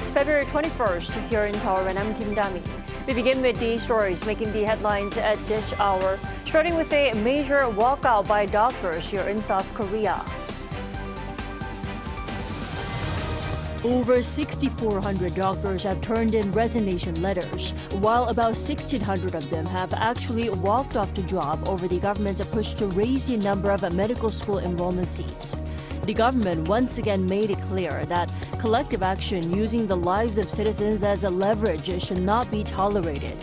It's February 21st here in Seoul, and I'm Kim Dami. We begin with the stories making the headlines at this hour, starting with a major walkout by doctors here in South Korea. Over 6,400 doctors have turned in resignation letters, while about 1,600 of them have actually walked off the job over the government's push to raise the number of medical school enrollment seats. The government once again made it clear that collective action using the lives of citizens as a leverage should not be tolerated.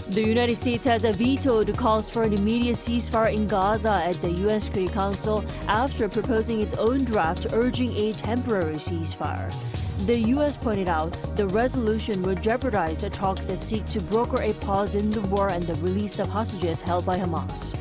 The United States has vetoed calls for an immediate ceasefire in Gaza at the UN Security Council after proposing its own draft urging a temporary ceasefire. The U.S. pointed out the resolution would jeopardize the talks that seek to broker a pause in the war and the release of hostages held by Hamas.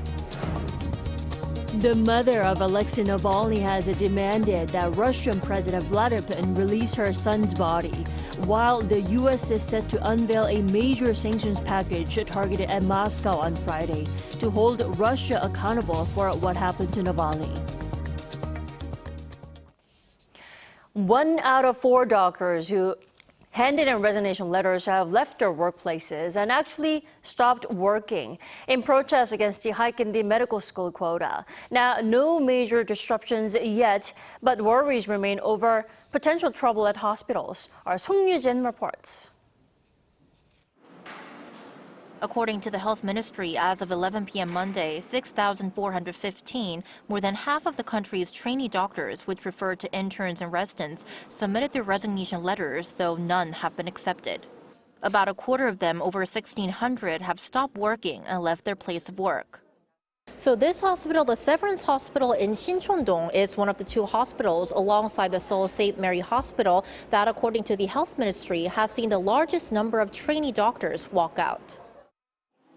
The mother of Alexei Navalny has demanded that Russian President Vladimir Putin release her son's body, while the U.S. is set to unveil a major sanctions package targeted at Moscow on Friday to hold Russia accountable for what happened to Navalny. 1 out of 4 doctors who handed in resignation letters have left their workplaces and actually stopped working in protest against the hike in the medical school quota. Now, no major disruptions yet, but worries remain over potential trouble at hospitals. Our Song Yu-jin reports. According to the Health Ministry, as of 11 p.m. Monday, 6,415, more than half of the country's trainee doctors, which refer to interns and residents, submitted their resignation letters, though none have been accepted. About a quarter of them, over 1,600, have stopped working and left their place of work. So this hospital, the Severance Hospital in Sincheon-dong, is one of the 2 hospitals alongside the Seoul St. Mary Hospital that, according to the Health Ministry, has seen the largest number of trainee doctors walk out.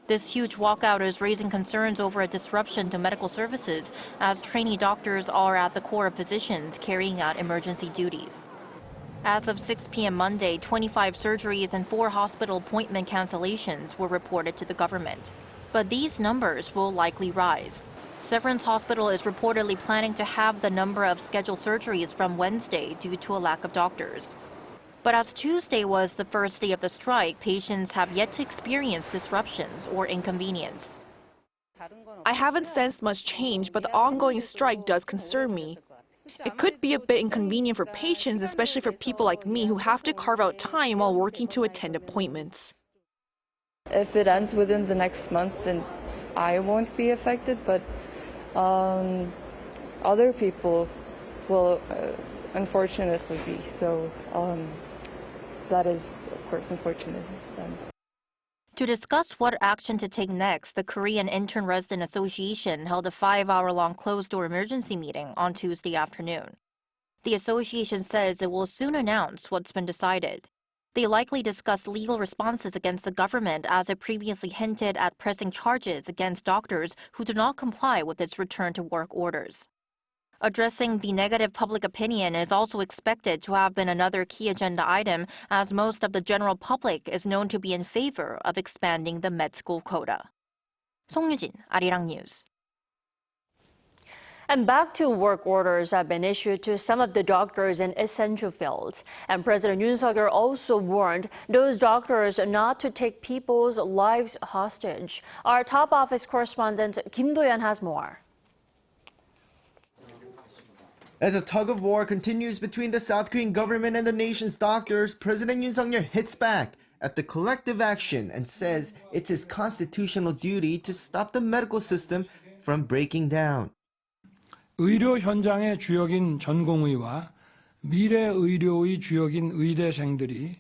This huge walkout is raising concerns over a disruption to medical services, as trainee doctors are at the core of physicians carrying out emergency duties. As of 6 p.m. Monday, 25 surgeries and 4 hospital appointment cancellations were reported to the government. But these numbers will likely rise. Severance Hospital is reportedly planning to have the number of scheduled surgeries from Wednesday due to a lack of doctors. But as Tuesday was the first day of the strike, patients have yet to experience disruptions or inconvenience. I haven't sensed much change, but the ongoing strike does concern me. It could be a bit inconvenient for patients, especially for people like me who have to carve out time while working to attend appointments. If it ends within the next month, then I won't be affected, but other people will unfortunately be. So that is, of course, unfortunate. To discuss what action to take next, the Korean Intern Resident Association held a 5-hour-long closed-door emergency meeting on Tuesday afternoon. The association says it will soon announce what's been decided. They likely discussed legal responses against the government, as it previously hinted at pressing charges against doctors who do not comply with its return-to-work orders. Addressing the negative public opinion is also expected to have been another key agenda item, as most of the general public is known to be in favor of expanding the med school quota. Song Yu-jin, Arirang News. And back to work orders have been issued to some of the doctors in essential fields. And President Yoon also warned those doctors not to take people's lives hostage. Our top office correspondent Kim Do-yeon has more. As a tug-of-war continues between the South Korean government and the nation's doctors, President Yoon hits back at the collective action and says it's his constitutional duty to stop the medical system from breaking down. 의료 현장의 주역인 전공의와 미래 의료의 주역인 의대생들이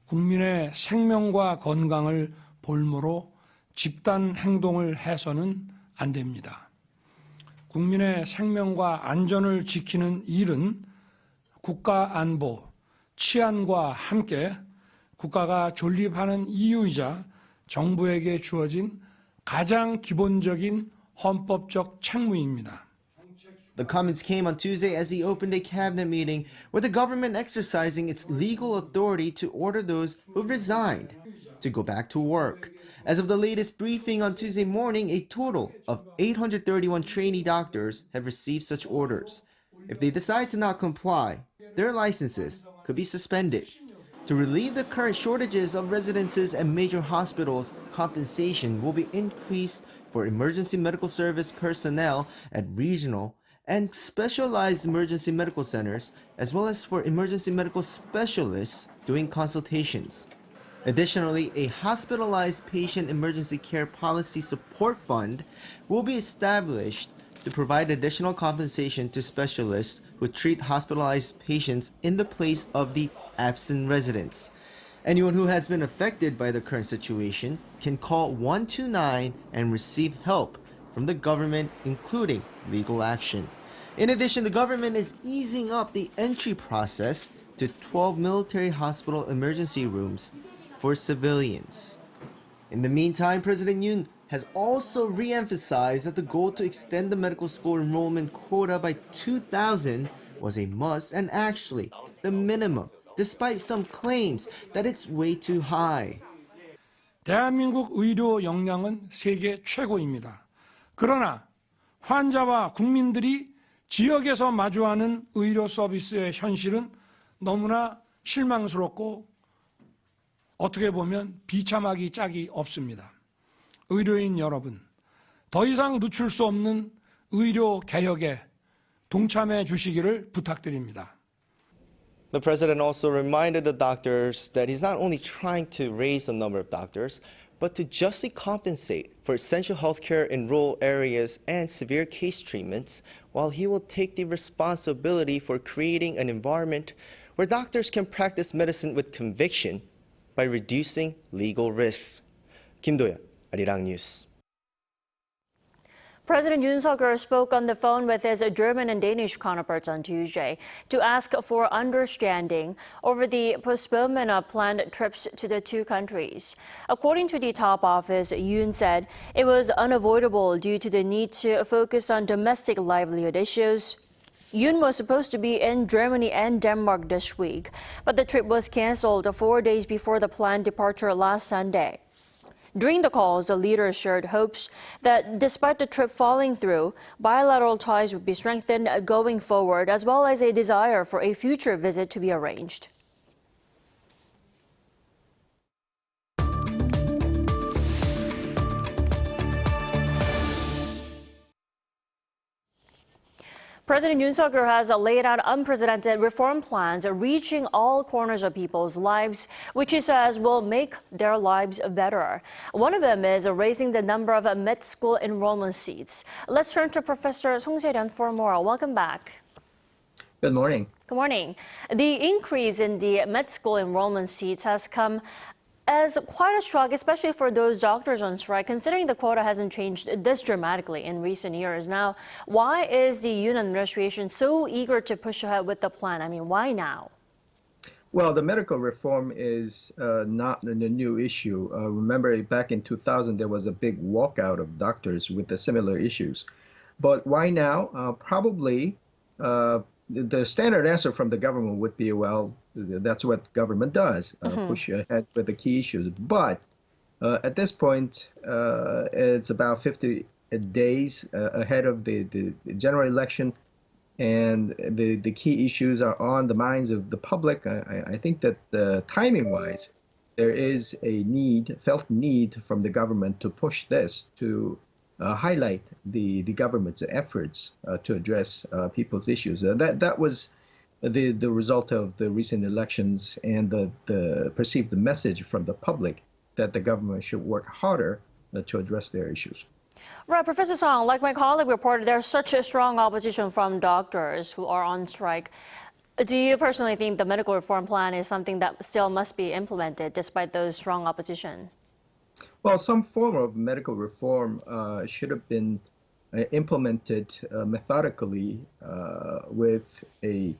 국민의 생명과 건강을 볼모로 집단 행동을 해서는 안 됩니다. 국민의 생명과 안전을 지키는 일은 국가 안보, 치안과 함께 국가가 존립하는 이유이자 정부에게 주어진 가장 기본적인 헌법적 책무입니다. The comments came on Tuesday as he opened a cabinet meeting with the government exercising its legal authority to order those who resigned to go back to work. As of the latest briefing on Tuesday morning, a total of 831 trainee doctors have received such orders. If they decide to not comply, their licenses could be suspended. To relieve the current shortages of residences at major hospitals, compensation will be increased for emergency medical service personnel at regional and specialized emergency medical centers, as well as for emergency medical specialists doing consultations. Additionally, a hospitalized patient emergency care policy support fund will be established to provide additional compensation to specialists who treat hospitalized patients in the place of the absent residents. Anyone who has been affected by the current situation can call 129 and receive help from the government, including legal action. In addition, the government is easing up the entry process to 12 military hospital emergency rooms for civilians. In the meantime, President Yoon has also re-emphasized that the goal to extend the medical school enrollment quota by 2,000 was a must and actually the minimum, despite some claims that it's way too high. 대한민국 의료 역량은 세계 최고입니다. 그러나 환자와 국민들이 지역에서 마주하는 의료 서비스의 현실은 너무나 실망스럽고 어떻게 보면 비참하기 짝이 없습니다. 의료인 여러분, 더 이상 늦출 수 없는 의료 개혁에 동참해 주시기를 부탁드립니다. The president also reminded the doctors that he's not only trying to raise the number of doctors, but to justly compensate for essential healthcare in rural areas and severe case treatments, while he will take the responsibility for creating an environment where doctors can practice medicine with conviction by reducing legal risks. Kim Do-yeon, Arirang News. President Yoon Suk-yeol spoke on the phone with his German and Danish counterparts on Tuesday to ask for understanding over the postponement of planned trips to the two countries. According to the top office, Yoon said it was unavoidable due to the need to focus on domestic livelihood issues. Yoon was supposed to be in Germany and Denmark this week, but the trip was canceled 4 days before the planned departure last Sunday. During the calls, the leaders shared hopes that despite the trip falling through, bilateral ties would be strengthened going forward, as well as a desire for a future visit to be arranged. President Yoon Suk-yeol has laid out unprecedented reform plans reaching all corners of people's lives, which he says will make their lives better. One of them is raising the number of med school enrollment seats. Let's turn to Professor Song Se-ryun for more. Welcome back. Good morning. Good morning. The increase in the med school enrollment seats has come as quite a shock, especially for those doctors on strike, considering the quota hasn't changed this dramatically in recent years. Now, why is the Yoon administration so eager to push ahead with the plan? I mean, why now? Well, the medical reform is not a new issue. Remember, back in 2000, there was a big walkout of doctors with the similar issues. But why now? Probably the standard answer from the government would be, well, that's what government does, push ahead with the key issues. But at this point, it's about 50 days ahead of the general election, and the key issues are on the minds of the public. I think that timing-wise, there is a felt need from the government to push this, to highlight the government's efforts to address people's issues. That was the result of the recent elections and the perceived message from the public that the government should work harder to address their issues. Right, Professor Song, like my colleague reported, there's such a strong opposition from doctors who are on strike. Do you personally think the medical reform plan is something that still must be implemented despite those strong opposition? Well, some form of medical reform should have been implemented methodically with a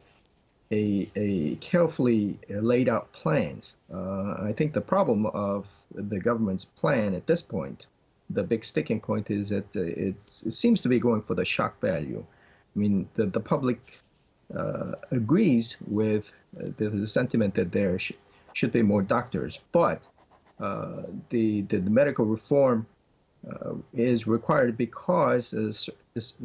carefully laid out plans. I think the problem of the government's plan at this point, the big sticking point, is that it seems to be going for the shock value. I mean, the public agrees with the sentiment that there should be more doctors, but the medical reform is required because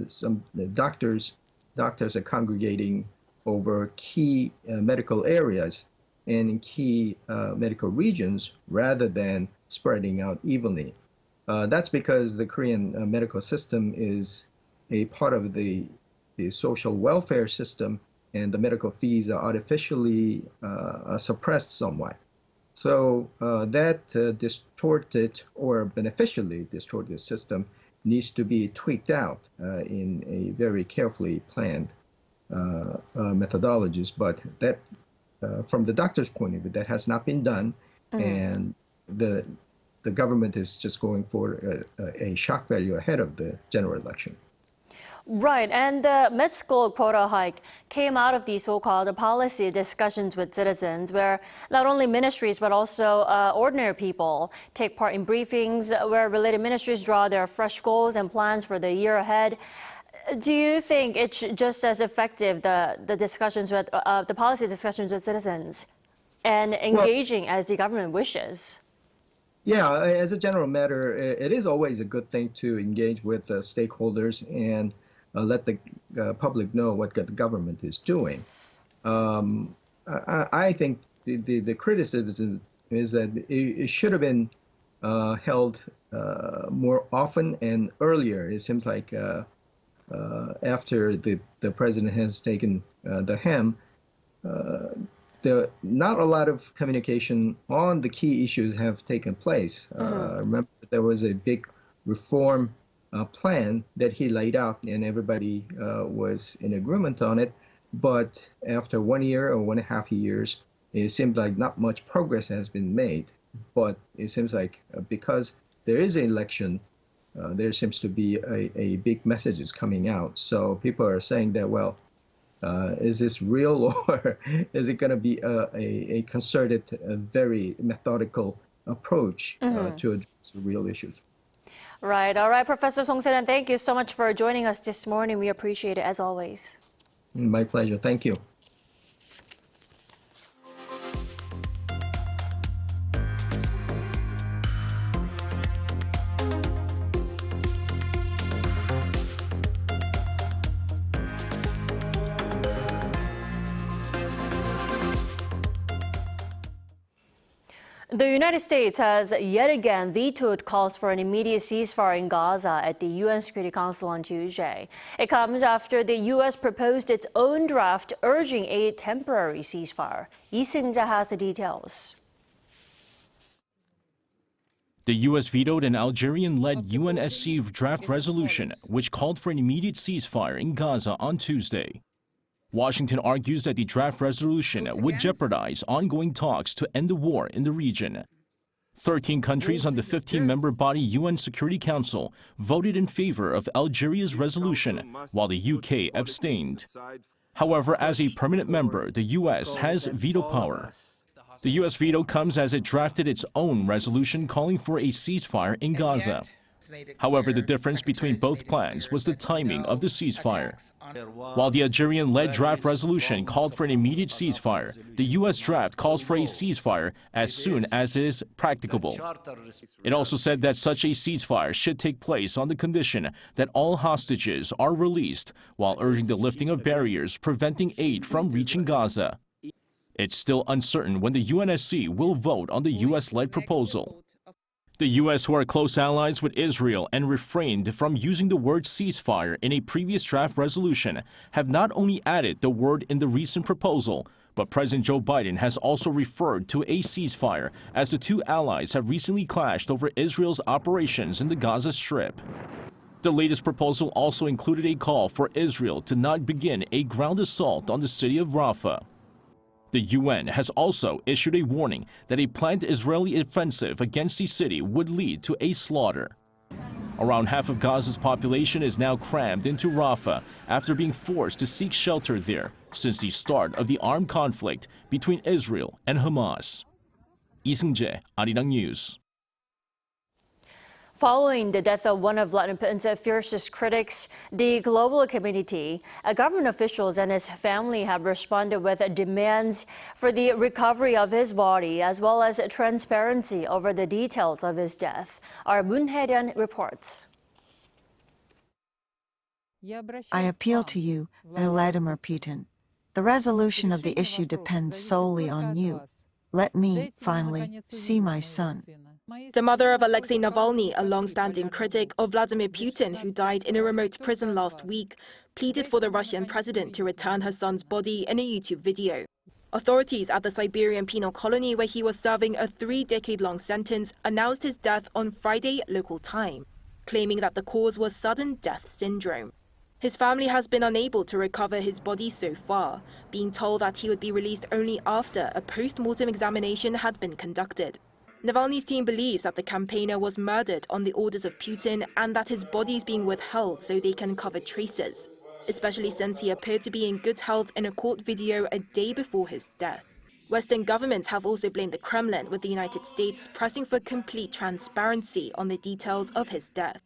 some doctors are congregating over key medical areas and in key medical regions rather than spreading out evenly. That's because the Korean medical system is a part of the social welfare system, and the medical fees are artificially suppressed somewhat. So that distorted or beneficially distorted system needs to be tweaked out in a very carefully planned methodologies. But that, from the doctor's point of view, that has not been done, and the government is just going for a shock value ahead of the general election. Right, and the med school quota hike came out of these so-called policy discussions with citizens, where not only ministries but also ordinary people take part in briefings where related ministries draw their fresh goals and plans for the year ahead. Do you think it's just as effective, the discussions with the policy discussions with citizens, and engaging as the government wishes? Yeah, as a general matter, it is always a good thing to engage with stakeholders and let the public know what the government is doing. I think the criticism is that it should have been held more often and earlier. It seems like after the president has taken the helm, not a lot of communication on the key issues have taken place. Remember, there was a big reform plan that he laid out, and everybody was in agreement on it. But after 1 year or 1.5 years, it seems like not much progress has been made. But it seems like because there is an election, there seems to be a big messages coming out. So people are saying that, well, is this real, or is it going to be a concerted, very methodical approach to address the real issues? Right. All right, Professor Song Se-ryun, thank you so much for joining us this morning. We appreciate it as always. My pleasure. Thank you. The United States has yet again vetoed calls for an immediate ceasefire in Gaza at the UN Security Council on Tuesday. It comes after the U.S. proposed its own draft urging a temporary ceasefire. Lee Seung-ja has the details. The U.S. vetoed an Algerian-led UNSC draft resolution which called for an immediate ceasefire in Gaza on Tuesday. Washington argues that the draft resolution would jeopardize ongoing talks to end the war in the region. 13 countries on the 15-member body UN Security Council voted in favor of Algeria's resolution, while the UK abstained. However, as a permanent member, the U.S. has veto power. The U.S. veto comes as it drafted its own resolution calling for a ceasefire in Gaza. However, the difference between both plans was the timing of the ceasefire. While the Algerian-led draft resolution called for an immediate ceasefire, the U.S. draft calls for a ceasefire as soon as it is practicable. It also said that such a ceasefire should take place on the condition that all hostages are released, while urging the lifting of barriers preventing aid from reaching Gaza. It's still uncertain when the UNSC will vote on the U.S.-led proposal. The U.S., who are close allies with Israel and refrained from using the word ceasefire in a previous draft resolution, have not only added the word in the recent proposal, but President Joe Biden has also referred to a ceasefire as the two allies have recently clashed over Israel's operations in the Gaza Strip. The latest proposal also included a call for Israel to not begin a ground assault on the city of Rafah. The UN has also issued a warning that a planned Israeli offensive against the city would lead to a slaughter. Around half of Gaza's population is now crammed into Rafah after being forced to seek shelter there since the start of the armed conflict between Israel and Hamas. Lee Seung-jae, Arirang News. Following the death of one of Vladimir Putin's fiercest critics, the global community, government officials and his family have responded with demands for the recovery of his body as well as transparency over the details of his death. Our Moon Hae-ryun reports. I appeal to you, Vladimir Putin. The resolution of the issue depends solely on you. Let me, finally, see my son. The mother of Alexei Navalny, a long-standing critic of Vladimir Putin who died in a remote prison last week, pleaded for the Russian president to return her son's body in a YouTube video. Authorities at the Siberian penal colony where he was serving a 3-decade-long sentence announced his death on Friday local time, claiming that the cause was sudden death syndrome. His family has been unable to recover his body so far, being told that he would be released only after a post-mortem examination had been conducted. Navalny's team believes that the campaigner was murdered on the orders of Putin and that his body is being withheld so they can cover traces, especially since he appeared to be in good health in a court video a day before his death. Western governments have also blamed the Kremlin, with the United States pressing for complete transparency on the details of his death.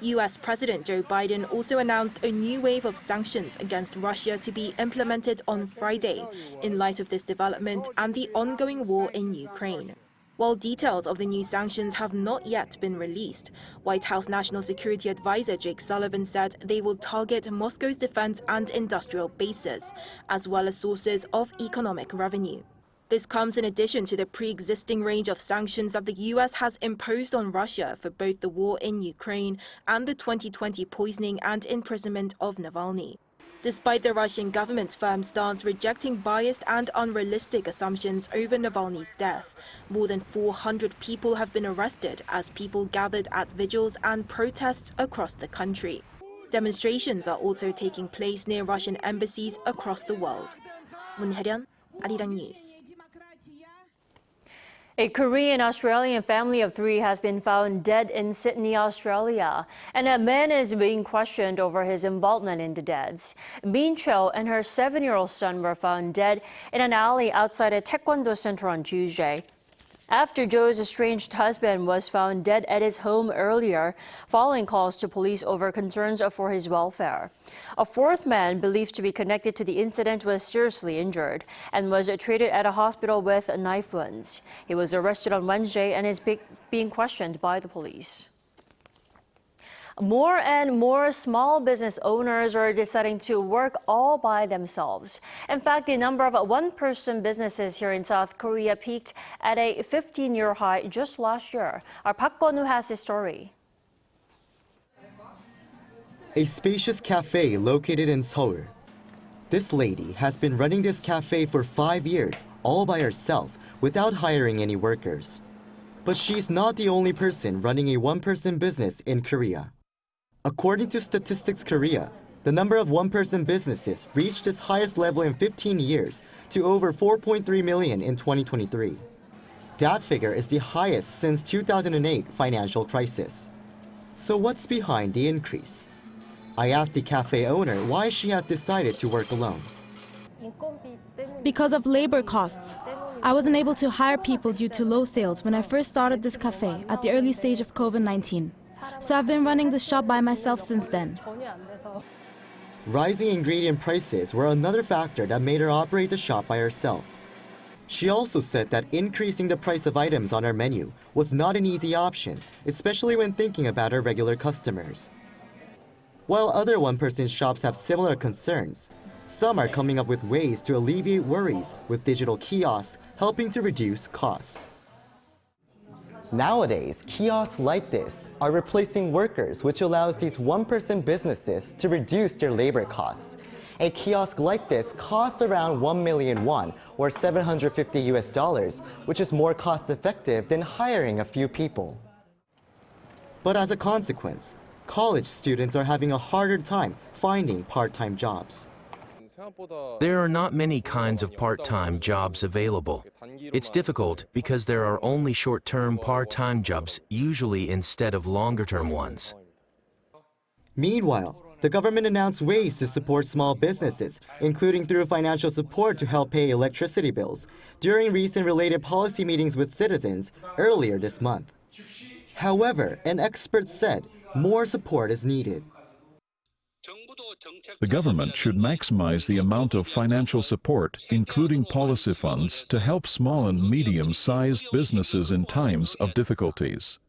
US President Joe Biden also announced a new wave of sanctions against Russia to be implemented on Friday in light of this development and the ongoing war in Ukraine. While details of the new sanctions have not yet been released, White House National Security Advisor Jake Sullivan said they will target Moscow's defense and industrial bases, as well as sources of economic revenue. This comes in addition to the pre-existing range of sanctions that the US has imposed on Russia for both the war in Ukraine and the 2020 poisoning and imprisonment of Navalny. Despite the Russian government's firm stance rejecting biased and unrealistic assumptions over Navalny's death, more than 400 people have been arrested as people gathered at vigils and protests across the country. Demonstrations are also taking place near Russian embassies across the world. 문혜련, Arirang News. A Korean-Australian family of 3 has been found dead in Sydney, Australia, and a man is being questioned over his involvement in the deaths. Min Cho and her 7-year-old son were found dead in an alley outside a taekwondo center on Tuesday, after Joe's estranged husband was found dead at his home earlier, following calls to police over concerns for his welfare. A 4th man believed to be connected to the incident was seriously injured and was treated at a hospital with knife wounds. He was arrested on Wednesday and is being questioned by the police. More and more small business owners are deciding to work all by themselves. In fact, the number of one-person businesses here in South Korea peaked at a 15-year high just last year. Our Park Kwon-woo has the story. A spacious cafe located in Seoul. This lady has been running this cafe for 5 years, all by herself, without hiring any workers. But she's not the only person running a one-person business in Korea. According to Statistics Korea, the number of one-person businesses reached its highest level in 15 years to over 4.3 million in 2023. That figure is the highest since 2008 financial crisis. So what's behind the increase? I asked the cafe owner why she has decided to work alone. Because of labor costs. I wasn't able to hire people due to low sales when I first started this cafe at the early stage of COVID-19. So I've been running the shop by myself since then. Rising ingredient prices were another factor that made her operate the shop by herself. She also said that increasing the price of items on her menu was not an easy option, especially when thinking about her regular customers. While other one-person shops have similar concerns, some are coming up with ways to alleviate worries with digital kiosks helping to reduce costs. Nowadays, kiosks like this are replacing workers, which allows these one-person businesses to reduce their labor costs. A kiosk like this costs around 1 million won, or $750, which is more cost-effective than hiring a few people. But as a consequence, college students are having a harder time finding part-time jobs. There are not many kinds of part-time jobs available. It's difficult because there are only short-term part-time jobs, usually instead of longer-term ones. Meanwhile, the government announced ways to support small businesses, including through financial support to help pay electricity bills, during recent related policy meetings with citizens earlier this month. However, an expert said more support is needed. The government should maximize the amount of financial support, including policy funds, to help small and medium-sized businesses in times of difficulties.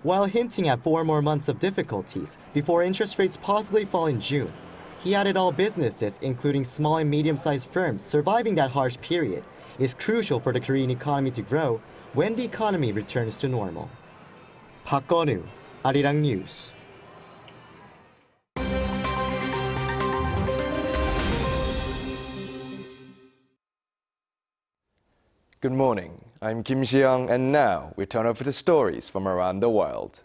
While hinting at 4 more months of difficulties before interest rates possibly fall in June, He added all businesses, including small and medium-sized firms, surviving that harsh period is crucial for the Korean economy to grow when the economy returns to normal. Park Go-nu, Arirang News. Good morning, I'm Kim Ji-young, and now we turn over to stories from around the world.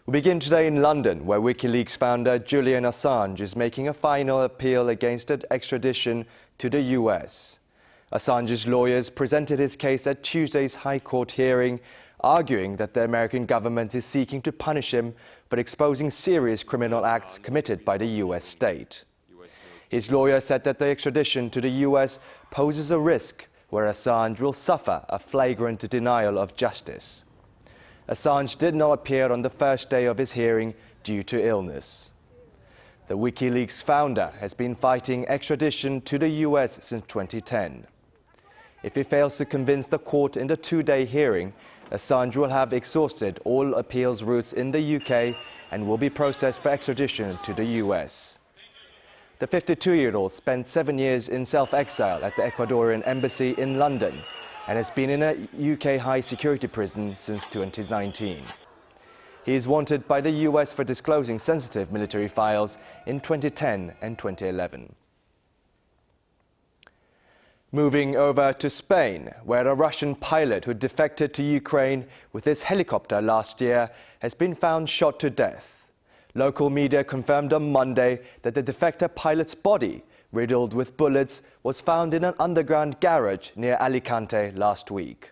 We begin today in London, where WikiLeaks founder Julian Assange is making a final appeal against an extradition to the US. Assange's lawyers presented his case at Tuesday's High Court hearing, arguing that the American government is seeking to punish him for exposing serious criminal acts committed by the US state. His lawyer said that the extradition to the US poses a risk where Assange will suffer a flagrant denial of justice. Assange did not appear on the first day of his hearing due to illness. The WikiLeaks founder has been fighting extradition to the US since 2010. If he fails to convince the court in the two-day hearing, Assange will have exhausted all appeals routes in the UK and will be processed for extradition to the US. The 52-year-old spent 7 years in self-exile at the Ecuadorian embassy in London and has been in a UK high-security prison since 2019. He is wanted by the US for disclosing sensitive military files in 2010 and 2011. Moving over to Spain, where a Russian pilot who defected to Ukraine with his helicopter last year has been found shot to death. Local media confirmed on Monday that the defector pilot's body, riddled with bullets, was found in an underground garage near Alicante last week.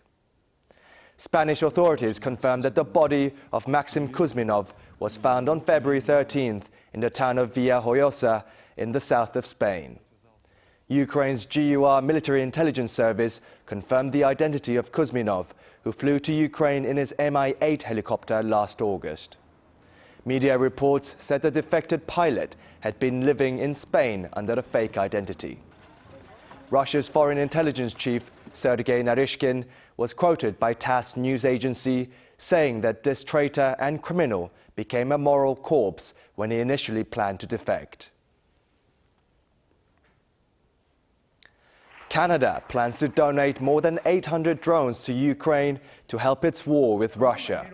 Spanish authorities confirmed that the body of Maxim Kuzminov was found on February 13th in the town of Villajoyosa in the south of Spain. Ukraine's GUR military intelligence service confirmed the identity of Kuzminov, who flew to Ukraine in his Mi-8 helicopter last August. Media reports said the defected pilot had been living in Spain under a fake identity. Russia's foreign intelligence chief, Sergei Naryshkin, was quoted by TASS news agency saying that this traitor and criminal became a moral corpse when he initially planned to defect. Canada plans to donate more than 800 drones to Ukraine to help its war with Russia.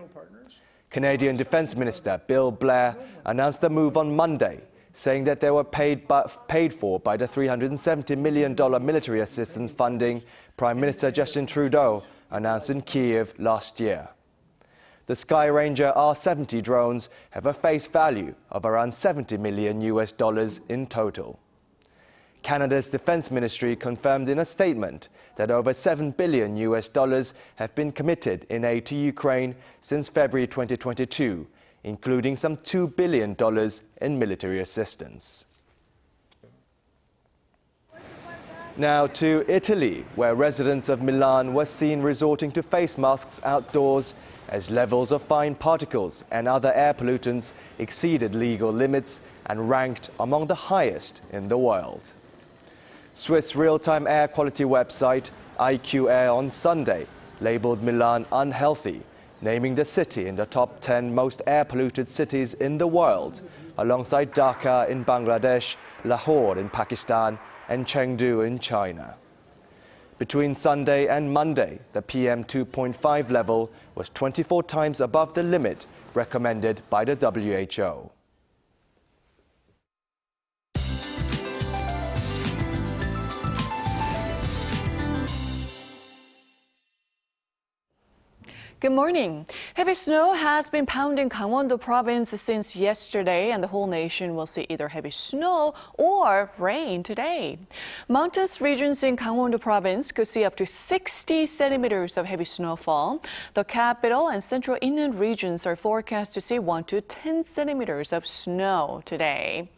Canadian Defence Minister Bill Blair announced the move on Monday, saying that they were paid for by the $370 million military assistance funding Prime Minister Justin Trudeau announced in Kyiv last year. The Sky Ranger R-70 drones have a face value of around $70 million in total. Canada's Defence Ministry confirmed in a statement that over $7 billion have been committed in aid to Ukraine since February 2022, including some $2 billion in military assistance. Now to Italy, where residents of Milan were seen resorting to face masks outdoors as levels of fine particles and other air pollutants exceeded legal limits and ranked among the highest in the world. Swiss real-time air quality website IQ Air on Sunday labeled Milan unhealthy, naming the city in the top 10 most air-polluted cities in the world, alongside Dhaka in Bangladesh, Lahore in Pakistan, and Chengdu in China. Between Sunday and Monday, the PM 2.5 level was 24 times above the limit recommended by the WHO. Good morning. Heavy snow has been pounding Gangwon-do province since yesterday, and the whole nation will see either heavy snow or rain today. Mountainous regions in Gangwon-do province could see up to 60 centimeters of heavy snowfall. The capital and central inland regions are forecast to see 1 to 10 centimeters of snow today.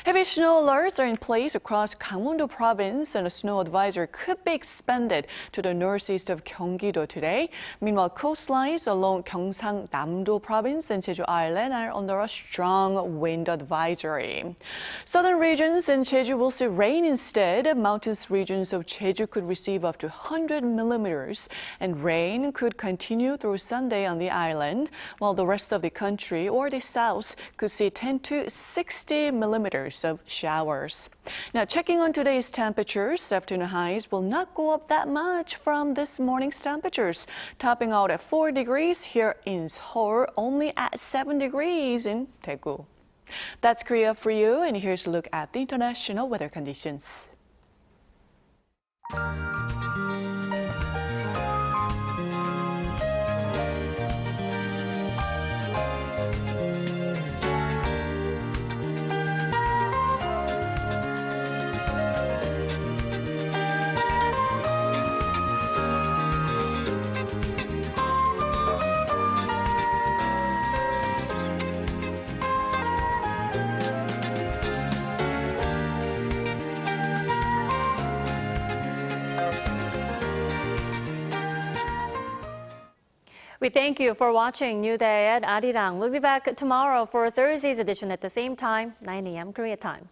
Heavy snow alerts are in place across Gangwon-do province, and a snow advisory could be expanded to the northeast of Gyeonggi-do today. Meanwhile, coastal coastlines along Gyeongsang-Namdo Province and Jeju Island are under a strong wind advisory. Southern regions in Jeju will see rain instead. Mountainous regions of Jeju could receive up to 100 millimeters, and rain could continue through Sunday on the island, while the rest of the country or the south could see 10 to 60 millimeters of showers. Now, checking on today's temperatures, afternoon highs will not go up that much from this morning's temperatures, topping out at 4 degrees here in Seoul, only at 7 degrees in Daegu. That's Korea for you, and here's a look at the international weather conditions. We thank you for watching New Day at Arirang. We'll be back tomorrow for Thursday's edition at the same time, 9 a.m. Korea time.